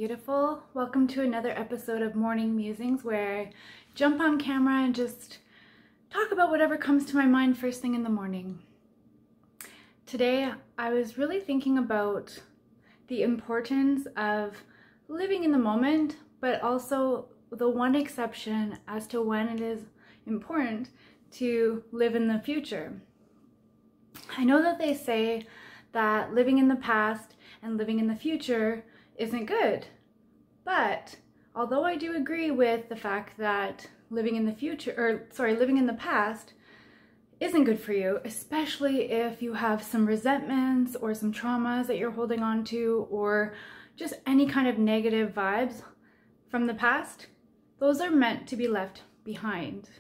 beautiful. Welcome to another episode of Morning Musings, where I jump on camera and just talk about whatever comes to my mind first thing in the morning. Today I was really thinking about the importance of living in the moment, but also the one exception as to when it is important to live in the future. I know that they say that living in the past and living in the future isn't good, but although I do agree with the fact that living in the past isn't good for you, especially if you have some resentments or some traumas that you're holding on to, or just any kind of negative vibes from the past, those are meant to be left behind.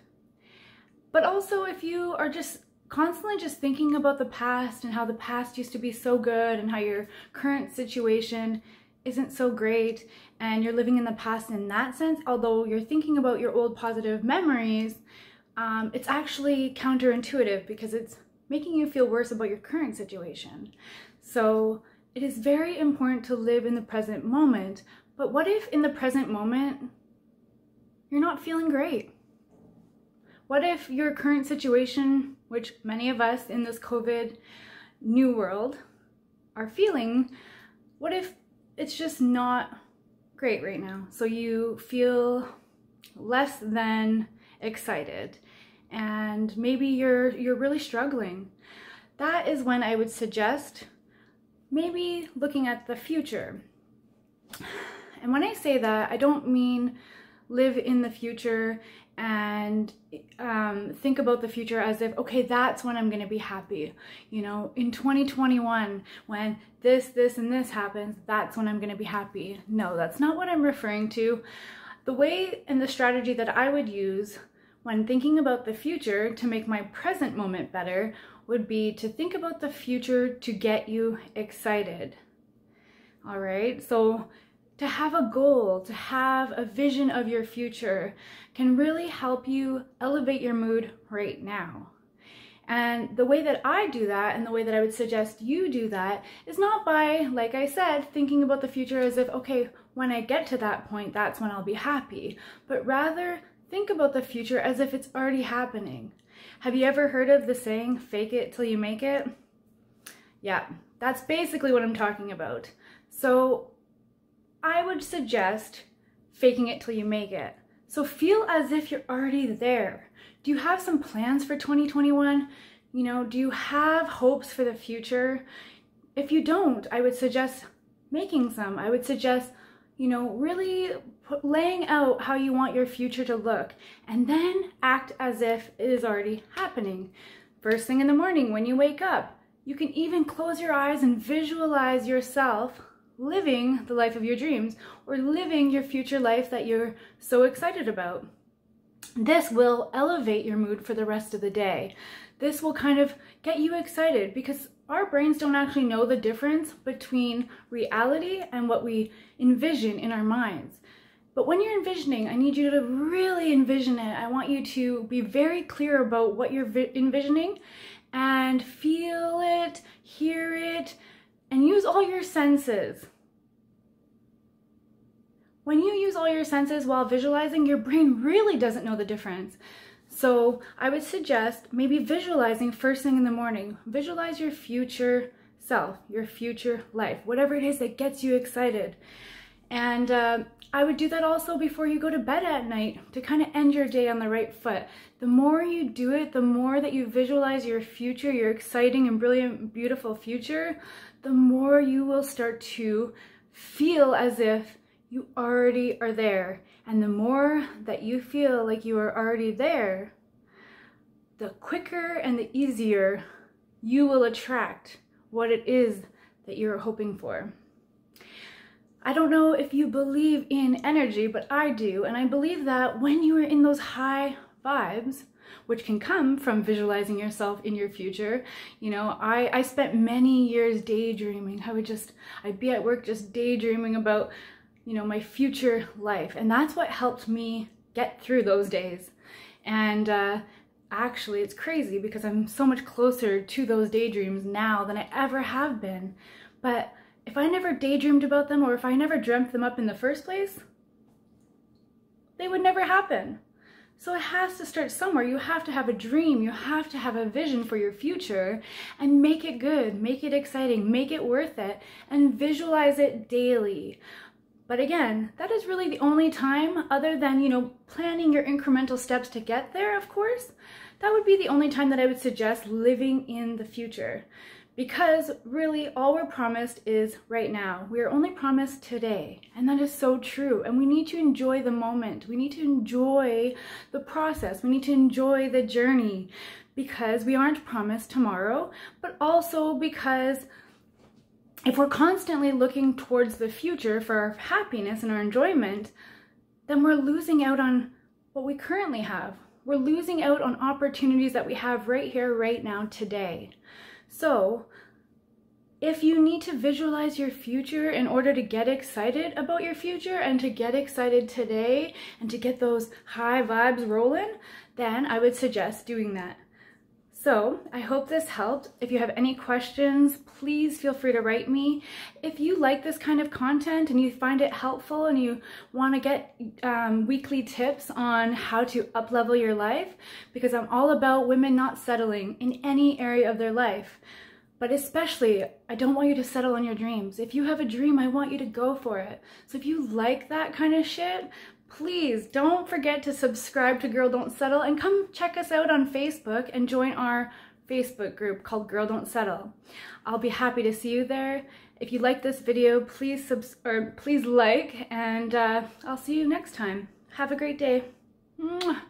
But also, if you are just constantly just thinking about the past and how the past used to be so good and how your current situation isn't so great, and you're living in the past in that sense, although you're thinking about your old positive memories, it's actually counterintuitive because it's making you feel worse about your current situation. So it is very important to live in the present moment. But what if in the present moment you're not feeling great? What if your current situation, which many of us in this COVID new world are feeling, what if it's just not great right now? So you feel less than excited and maybe you're really struggling. That is when I would suggest maybe looking at the future. And when I say that, I don't mean live in the future and think about the future as if, okay, that's when I'm gonna be happy. You know, in 2021, when this, and this happens, that's when I'm gonna be happy. No, that's not what I'm referring to. The way and the strategy that I would use when thinking about the future to make my present moment better would be to think about the future to get you excited. All right, so to have a goal, to have a vision of your future can really help you elevate your mood right now. And the way that I do that, and the way that I would suggest you do that, is not by, like I said, thinking about the future as if, okay, when I get to that point, that's when I'll be happy, but rather think about the future as if it's already happening. Have you ever heard of the saying, fake it till you make it? Yeah, that's basically what I'm talking about. So I would suggest faking it till you make it. So feel as if you're already there. Do you have some plans for 2021? You know, do you have hopes for the future? If you don't, I would suggest making some. I would suggest, you know, really laying out how you want your future to look, and then act as if it is already happening. First thing in the morning when you wake up, you can even close your eyes and visualize yourself living the life of your dreams, or living your future life that you're so excited about. This will elevate your mood for the rest of the day. This will kind of get you excited, because our brains don't actually know the difference between reality and what we envision in our minds. But when you're envisioning, I need you to really envision it. I want you to be very clear about what you're envisioning and feel it, hear it, and use all your senses. When you use all your senses while visualizing, your brain really doesn't know the difference. So I would suggest maybe visualizing first thing in the morning. Visualize your future self, your future life, whatever it is that gets you excited. And I would do that also before you go to bed at night to kind of end your day on the right foot. The more you do it, the more that you visualize your future, your exciting and brilliant, beautiful future, the more you will start to feel as if you already are there. And the more that you feel like you are already there, the quicker and the easier you will attract what it is that you're hoping for. I don't know if you believe in energy, but I do. And I believe that when you are in those high vibes, which can come from visualizing yourself in your future. You know, I spent many years daydreaming. I'd be at work just daydreaming about, you know, my future life. And that's what helped me get through those days. And actually, it's crazy because I'm so much closer to those daydreams now than I ever have been. But if I never daydreamed about them, or if I never dreamt them up in the first place, they would never happen. So it has to start somewhere. You have to have a dream. You have to have a vision for your future and make it good, make it exciting, make it worth it, and visualize it daily. But again, that is really the only time, other than, you know, planning your incremental steps to get there, of course, that would be the only time that I would suggest living in the future. Because really all we're promised is right now. We are only promised today. And that is so true. And we need to enjoy the moment. We need to enjoy the process. We need to enjoy the journey, because we aren't promised tomorrow, but also because if we're constantly looking towards the future for our happiness and our enjoyment, then we're losing out on what we currently have. We're losing out on opportunities that we have right here, right now, today. So if you need to visualize your future in order to get excited about your future and to get excited today and to get those high vibes rolling, then I would suggest doing that. So I hope this helped. If you have any questions, please feel free to write me. If you like this kind of content and you find it helpful and you want to get weekly tips on how to up-level your life, because I'm all about women not settling in any area of their life. But especially, I don't want you to settle on your dreams. If you have a dream, I want you to go for it. So if you like that kind of shit, please don't forget to subscribe to Girl Don't Settle and come check us out on Facebook and join our Facebook group called Girl Don't Settle. I'll be happy to see you there. If you like this video, please like, and I'll see you next time. Have a great day. Mwah.